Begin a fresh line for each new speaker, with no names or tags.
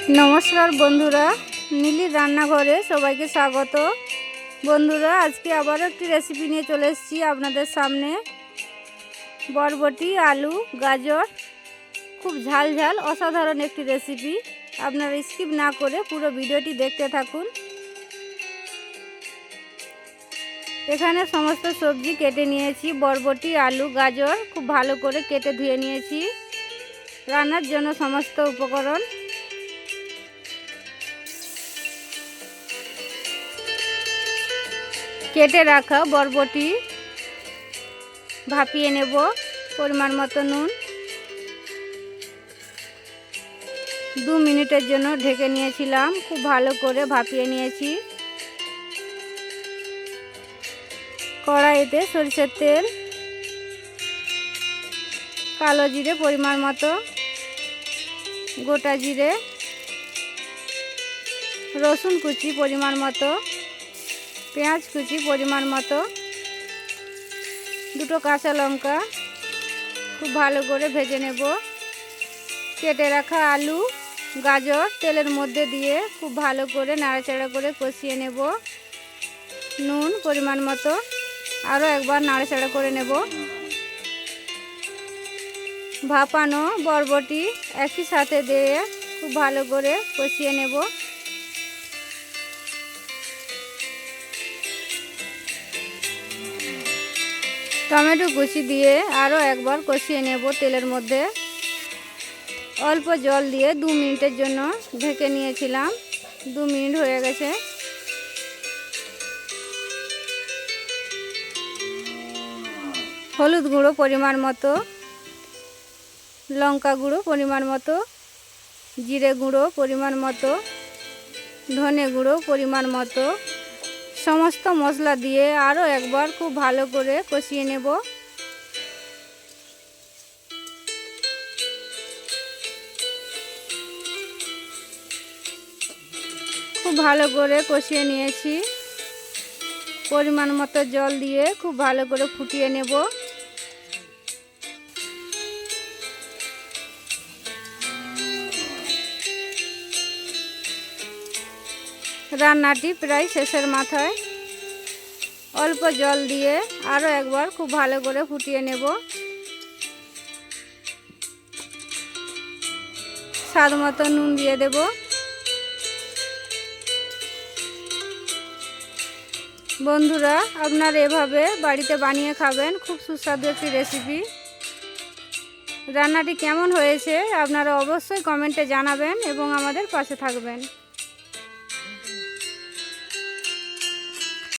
নমস্কার বন্ধুরা, নীলির রান্নাঘরে সবাইকে স্বাগত। বন্ধুরা, আজকে আবার একটি রেসিপি নিয়ে চলে এসেছি আপনাদের সামনে। বরবটি, আলু, গাজর, খুব ঝাল ঝাল অসাধারণ একটি রেসিপি। আপনারা স্কিপ না করে পুরো ভিডিওটি দেখতে থাকুন। এখানে সমস্ত সবজি কেটে নিয়েছি। বরবটি, আলু, গাজর খুব ভালো করে কেটে ধুয়ে নিয়েছি। রান্নার জন্য সমস্ত উপকরণ কেটে রাখা বরবটি ভাপিয়ে নেব। পরিমাণ মতো নুন, 2 মিনিটের জন্য ঢেকে নিয়েছিলাম। খুব ভালো করে ভাপিয়ে নিয়েছি। কড়াইতে সরষের তেল, কালো জিরে পরিমাণ মতো, গোটা জিরে, রসুন কুচি পরিমাণ মতো, পেঁয়াজ কুচি পরিমাণ মতো, 2টো কাঁচা লঙ্কা খুব ভালো করে ভেজে নেব। কেটে রাখা আলু, গাজর তেলের মধ্যে দিয়ে খুব ভালো করে নাড়াচাড়া করে কষিয়ে নেব। নুন পরিমাণ মতো, আরও একবার নাড়াচাড়া করে নেব। ভাপানো বরবটি একই সাথে দিয়ে খুব ভালো করে কষিয়ে নেব। টমেটো কুচি দিয়ে আরও একবার কষিয়ে নেব তেলের মধ্যে। অল্প জল দিয়ে 2 মিনিটের জন্য ঢেকে নিয়েছিলাম। 2 মিনিট হয়ে গেছে। হলুদ গুঁড়ো পরিমাণ মতো, লঙ্কা গুঁড়ো পরিমাণ মতো, জিরে গুঁড়ো পরিমাণ মতো, ধনে গুঁড়ো পরিমাণ মতো, সমস্ত মশলা দিয়ে আরও একবার খুব ভালো করে কষিয়ে নেব। খুব ভালো করে কষিয়ে নিয়েছি। পরিমাণ মতো জল দিয়ে খুব ভালো করে ফুটিয়ে নেব। রান্নাটি প্রায় শেষের মাথায়। অল্প জল দিয়ে আরও একবার খুব ভালো করে ফুটিয়ে নেব। স্বাদ মতো নুন দিয়ে দেব। বন্ধুরা, আপনারা এভাবে বাড়িতে বানিয়ে খাবেন। খুব সুস্বাদু একটি রেসিপি। রান্নাটি কেমন হয়েছে আপনারা অবশ্যই কমেন্টে জানাবেন এবং আমাদের পাশে থাকবেন।